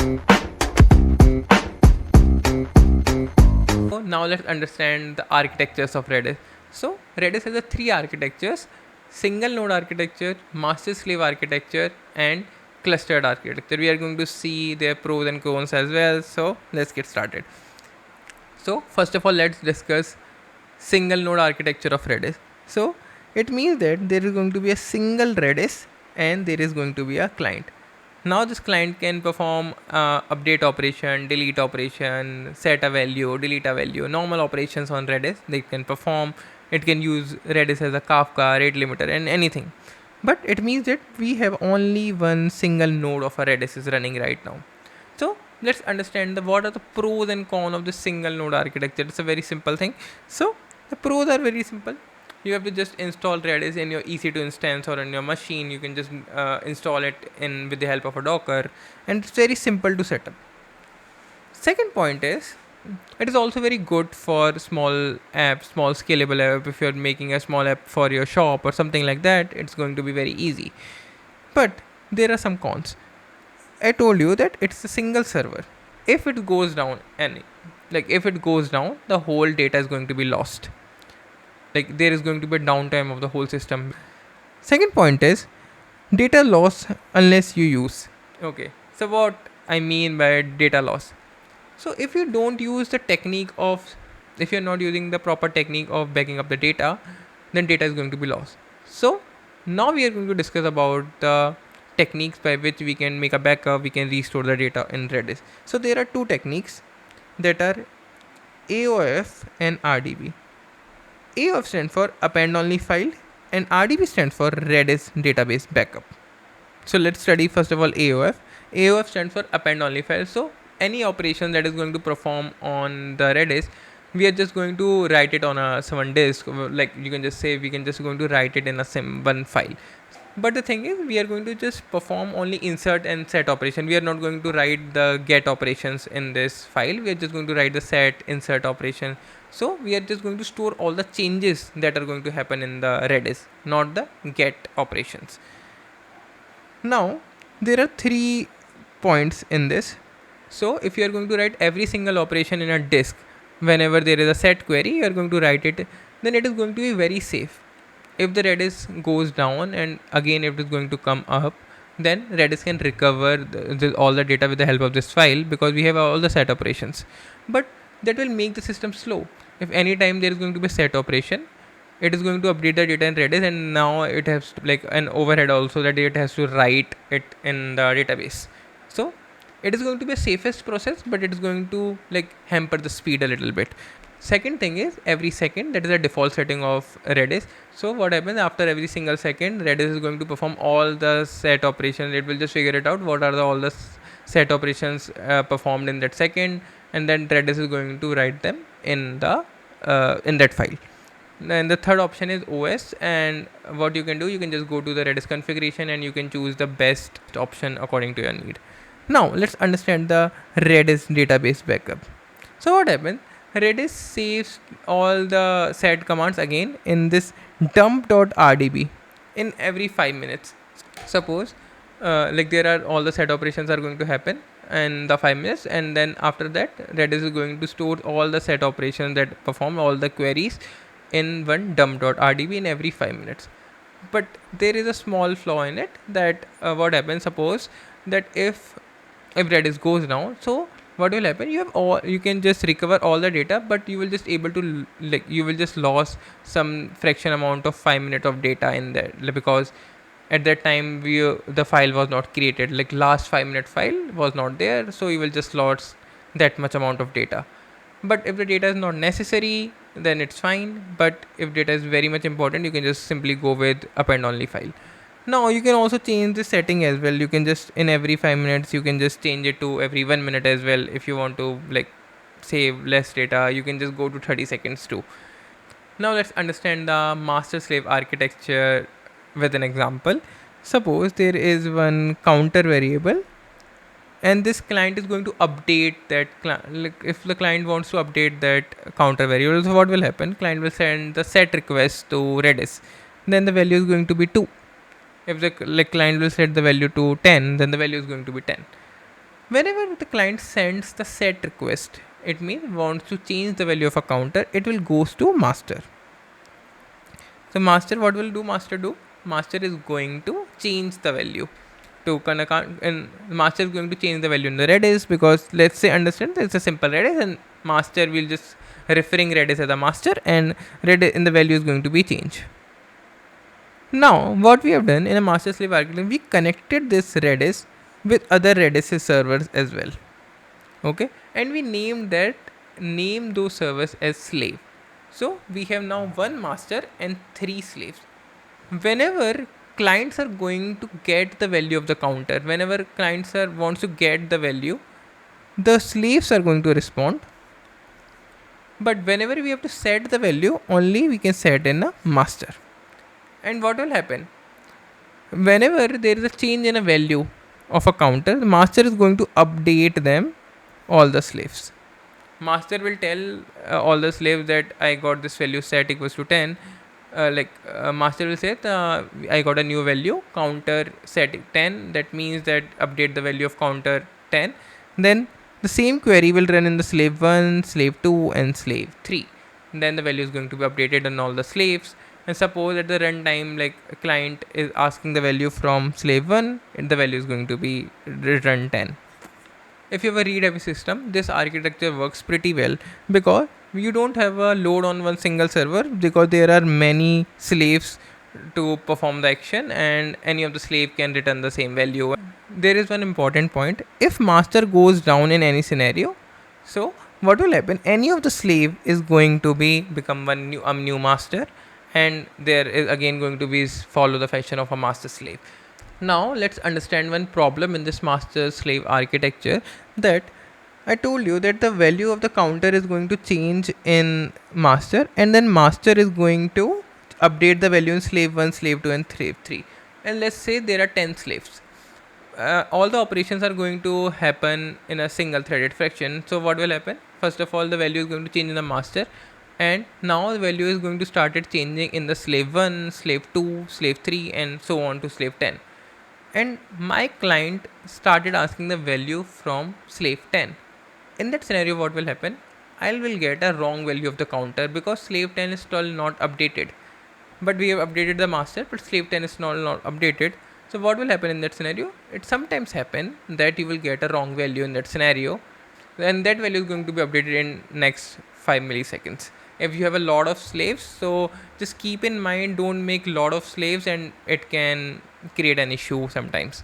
So now let's understand the architectures of Redis. So Redis has a three architectures: single node architecture, master slave architecture, and clustered architecture. We are going to see their pros and cons as well. So let's get started. So first of all, let's discuss single node architecture of Redis. So it means that there is going to be a single Redis and there is going to be a client. Now this client can perform update operation, delete operation, set a value, delete a value, normal operations on Redis. They can perform. It can use Redis as a Kafka, rate limiter, and anything. But it means that we have only one single node of a Redis is running right now. So let's understand what are the pros and cons of the single node architecture. It's a very simple thing. So the pros are very simple. You have to just install Redis in your EC2 instance or on your machine. You can just install it in with the help of a Docker, and it's very simple to set up. Second point is, it is also very good for small apps, small scalable app. If you're making a small app for your shop or something like that, it's going to be very easy. But there are some cons. I told you that it's a single server. If it goes down, the whole data is going to be lost. Like there is going to be a downtime of the whole system. Second point is data loss unless you use. Okay, so what I mean by data loss. So if you don't use the technique of, if you're not using the proper technique of backing up the data, then data is going to be lost. So now we are going to discuss about the techniques by which we can make a backup, we can restore the data in Redis. So there are two techniques that are AOF and RDB. AOF stands for append only file and RDB stands for Redis database backup. So let's study first of all AOF. AOF stands for append only file. So any operation that is going to perform on the Redis, we are just going to write it on a someone disk. Like you can just say we can just going to write it in a one file. But the thing is, we are going to just perform only insert and set operation. We are not going to write the get operations in this file. We are just going to write the set, insert operation. So we are just going to store all the changes that are going to happen in the Redis, not the get operations. Now, there are 3 points in this. So if you are going to write every single operation in a disk, whenever there is a set query, you are going to write it, then it is going to be very safe. If the Redis goes down and again if it is going to come up, then Redis can recover all the data with the help of this file because we have all the set operations. But that will make the system slow. If any time there is going to be a set operation, it is going to update the data in Redis, and now it has like an overhead also that it has to write it in the database. So it is going to be a safest process, but it is going to like hamper the speed a little bit. Second thing is every second, that is a default setting of Redis. So what happens after every single second, Redis is going to perform all the set operations. It will just figure it out what are all the set operations performed in that second, and then Redis is going to write them in that file. Then the third option is OS, and what you can do, you can just go to the Redis configuration and you can choose the best option according to your need. Now let's understand the Redis database backup. So what happens? Redis saves all the set commands again in this dump.rdb in every 5 minutes. Suppose like there are all the set operations are going to happen in the 5 minutes, and then after that Redis is going to store all the set operations that perform all the queries in one dump.rdb in every 5 minutes. But there is a small flaw in it that what happens, suppose that if Redis goes down, so what will happen, you can just recover all the data, but you will just able to you will just lose some fraction amount of 5 minutes of data in there, because at that time the file was not created, like last 5-minute file was not there, so you will just lose that much amount of data. But if the data is not necessary, then it's fine. But if data is very much important, you can just simply go with append only file. Now you can also change the setting as well. You can just in every 5 minutes you can just change it to every 1 minute as well. If you want to like save less data, you can just go to 30 seconds too. Now let's understand the master slave architecture with an example. Suppose there is one counter variable, and this client is going to update that like if the client wants to update that counter variable, so what will happen, client will send the set request to Redis, then the value is going to be 2. If the client will set the value to 10, then the value is going to be 10. Whenever the client sends the set request, it means wants to change the value of a counter, it will goes to master. So master, what will do master do? Master is going to change the value to and master is going to change the value in the Redis, because let's say understand it's a simple Redis and master will just referring Redis as a master and Redis in the value is going to be changed. Now what we have done in a master slave architecture, we connected this Redis with other Redis servers as well. Okay, and we name those servers as slave. So we have now one master and 3 slaves. Whenever clients are going to get the value of the counter, whenever clients are wants to get the value, the slaves are going to respond. But whenever we have to set the value, only we can set in a master. And what will happen? Whenever there is a change in a value of a counter, the master is going to update them, all the slaves. Master will tell all the slaves that I got this value set equals to 10. Master will say I got a new value counter set 10, that means that update the value of counter 10. Then the same query will run in the slave 1, slave 2 and slave 3. Then the value is going to be updated on all the slaves. And suppose at the runtime, like a client is asking the value from slave 1, and the value is going to be return 10. If you have a read heavy system, this architecture works pretty well, because you don't have a load on one single server, because there are many slaves to perform the action and any of the slave can return the same value. There is one important point: if master goes down in any scenario, so what will happen? Any of the slave is going to be become one new master, and there is again going to be follow the fashion of a master slave. Now let's understand one problem in this master slave architecture, that I told you that the value of the counter is going to change in master, and then master is going to update the value in slave 1, slave 2 and slave 3. And let's say there are 10 slaves. All the operations are going to happen in a single threaded fraction. So what will happen? First of all, the value is going to change in the master, and now the value is going to started changing in the slave 1, slave 2, slave 3 and so on to slave 10. And my client started asking the value from slave 10. In that scenario, what will happen? I will get a wrong value of the counter, because slave 10 is still not updated. But we have updated the master, but slave 10 is not updated. So what will happen in that scenario? It sometimes happen that you will get a wrong value in that scenario, and that value is going to be updated in next 5 milliseconds. If you have a lot of slaves, so just keep in mind, don't make lot of slaves, and it can create an issue sometimes.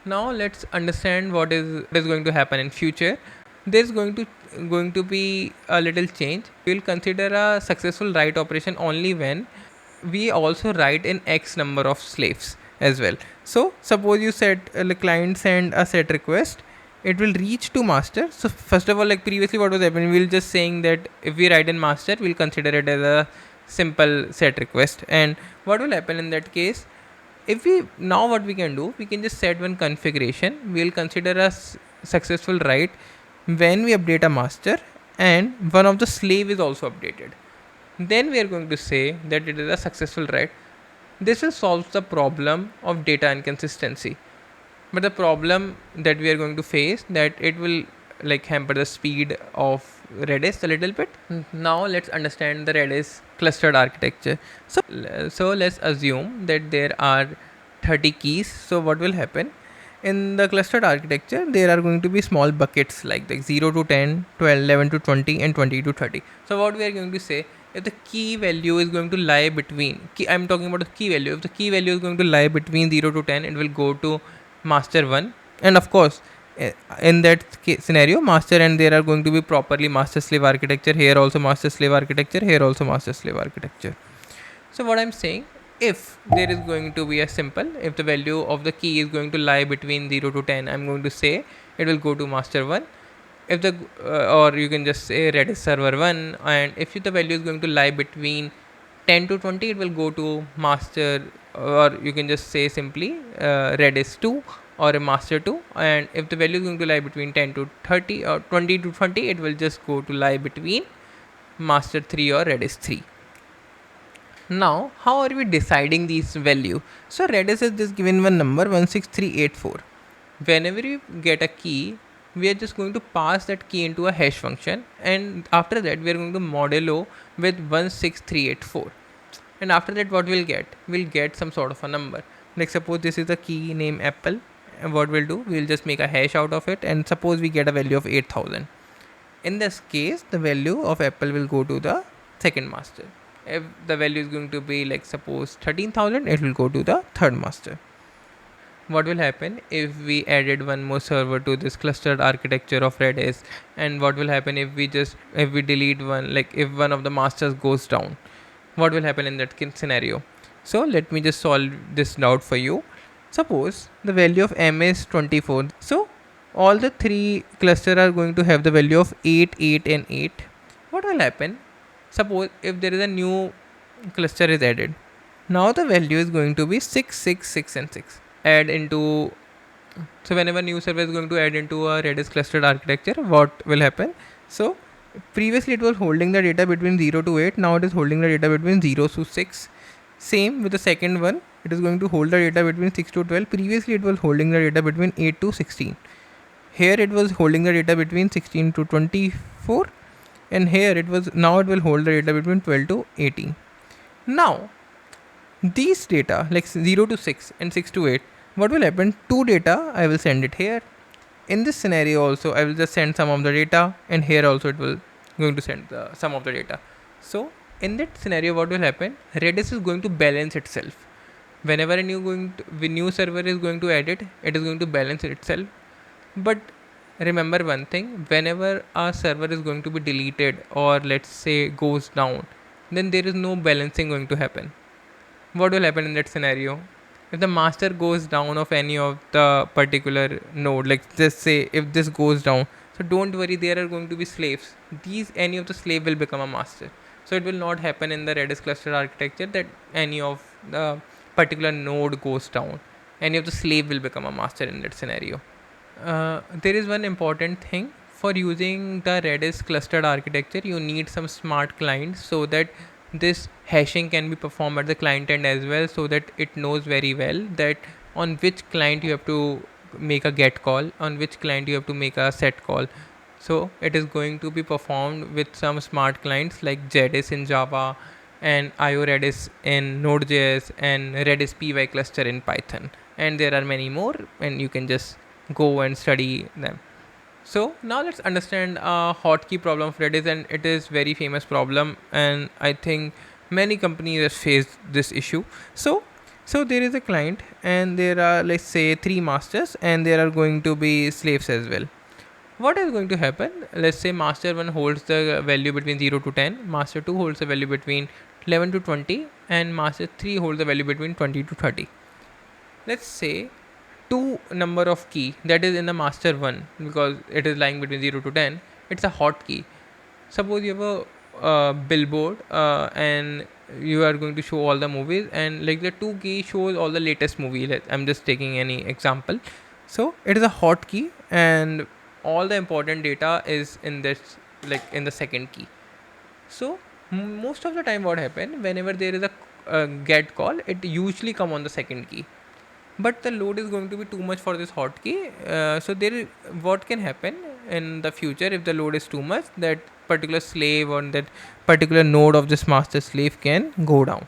Now let's understand what is going to happen in future. There's going to be a little change. We'll consider a successful write operation only when we also write in X number of slaves as well. So suppose you set the client send a set request, it will reach to master. So first of all, like previously what was happening, we'll just saying that if we write in master, we'll consider it as a simple set request. And what will happen in that case? If we now what we can do, we can just set one configuration. We'll consider a successful write when we update a master and one of the slave is also updated. Then we are going to say that it is a successful write. This will solve the problem of data inconsistency. But the problem that we are going to face, that it will like hamper the speed of Redis a little bit. Now let's understand the Redis clustered architecture. So let's assume that there are 30 keys. So what will happen? In the clustered architecture, there are going to be small buckets like the 0 to 10, 12, 11 to 20 and 20 to 30. So what we are going to say, if the key value is going to lie between, I'm talking about the key value. If the key value is going to lie between 0 to 10, it will go to master 1. And of course, in that scenario, master and there are going to be properly master slave architecture. Here also master slave architecture. Here also master slave architecture. So what I'm saying, if there is going to be a simple, if the value of the key is going to lie between 0 to 10, I'm going to say it will go to master 1. If the or you can just say Redis server 1, and if the value is going to lie between 10 to 20, it will go to master, or you can just say simply Redis 2 or a master 2. And if the value is going to lie between 10 to 30 or 20 to 20, it will just go to lie between master 3 or Redis 3. Now how are we deciding these value? So Redis is just given one number 16384. whenever you get a key, we are just going to pass that key into a hash function, and after that we are going to modulo with 16384. And after that, what we'll get some sort of a number. Like suppose this is the key name apple, and what we'll do, we'll just make a hash out of it, and suppose we get a value of 8000. In this case, the value of apple will go to the second master. If the value is going to be like suppose 13,000, it will go to the third master. What will happen if we added one more server to this clustered architecture of Redis? And what will happen if we delete one, like if one of the masters goes down? What will happen in that scenario? So let me just solve this doubt for you. Suppose the value of m is 24. So all the three cluster are going to have the value of 8, 8 and 8. What will happen? Suppose if there is a new cluster is added. Now the value is going to be 6, 6, 6 and 6. Add into, so whenever new server is going to add into a Redis clustered architecture, what will happen? So previously it was holding the data between 0 to 8. Now it is holding the data between 0 to 6. Same with the second one. It is going to hold the data between 6 to 12. Previously it was holding the data between 8 to 16. Here it was holding the data between 16 to 24. And here it will hold the data between 12 to 18. Now these data like 0 to 6 and 6 to 8, what will happen? Two data, I will send it here. In this scenario also, I will just send some of the data, and here also it will going to send some of the data. So in that scenario, what will happen? Redis is going to balance itself. Whenever a new server is going to add it, it is going to balance itself. But remember one thing, whenever a server is going to be deleted or let's say goes down, then there is no balancing going to happen. What will happen in that scenario? If the master goes down of any of the particular node, like just say if this goes down, so don't worry, there are going to be slaves. Any of the slave will become a master. So it will not happen in the Redis cluster architecture that any of the particular node goes down. Any of the slave will become a master in that scenario. There is one important thing. For using the Redis clustered architecture, you need some smart clients so that this hashing can be performed at the client end as well, so that it knows very well that on which client you have to make a get call, on which client you have to make a set call. So it is going to be performed with some smart clients like Redis in Java and IO Redis in Node.js and Redis py cluster in Python, and there are many more, and you can just go and study them. So now let's understand a hotkey problem of Redis, and it is very famous problem, and I think many companies have faced this issue. So there is a client, and there are, let's say, 3 masters, and there are going to be slaves as well. What is going to happen? Let's say master 1 holds the value between 0 to 10, master 2 holds the value between 11 to 20, and master 3 holds the value between 20 to 30. Let's say two number of key that is in the master 1, because it is lying between 0 to 10, it's a hotkey. Suppose you have a billboard, and you are going to show all the movies, and like the 2 key shows all the latest movie. I'm just taking any example. So it is a hotkey, and all the important data is in this, like in the second key. So most of the time what happen, whenever there is a get call, it usually come on the second key, but the load is going to be too much for this hotkey. So what can happen in the future if the load is too much, that particular slave or that particular node of this master slave can go down.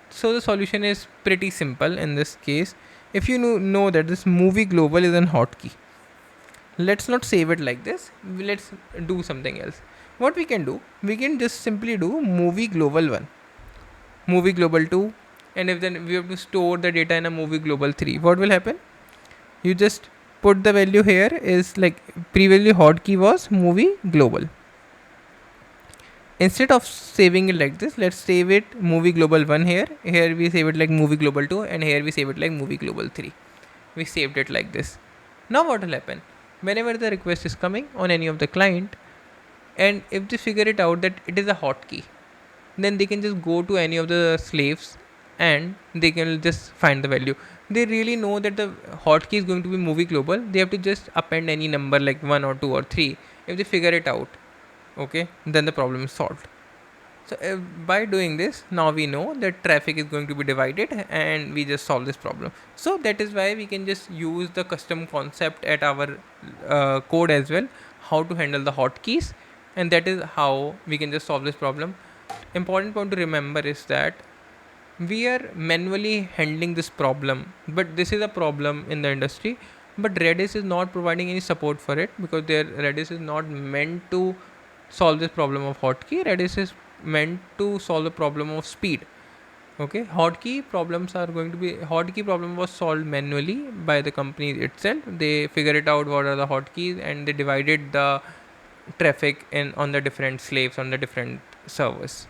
So the solution is pretty simple in this case. If you know that this movie global is an hotkey, let's not save it like this. Let's do something else. What we can do, we can just simply do movie global 1, movie global 2, and if then we have to store the data in a movie global 3, what will happen? You just put the value here is like previously hotkey was movie global. Instead of saving it like this, let's save it movie global 1 here. Here we save it like movie global 2, and here we save it like movie global 3. We saved it like this. Now what will happen? Whenever the request is coming on any of the client, and if they figure it out that it is a hotkey, then they can just go to any of the slaves and they can just find the value. They really know that the hotkey is going to be movie global. They have to just append any number like 1 or 2 or 3. If they figure it out, okay, then the problem is solved. So by doing this, now we know that traffic is going to be divided and we just solve this problem. So that is why we can just use the custom concept at our code as well, how to handle the hotkeys, and that is how we can just solve this problem. Important point to remember is that we are manually handling this problem, but this is a problem in the industry, but Redis is not providing any support for it, because their Redis is not meant to solve this problem of hotkey. Redis is meant to solve the problem of speed. Okay, hotkey problem was solved manually by the company itself. They figured it out what are the hotkeys, and they divided the traffic in on the different slaves on the different servers.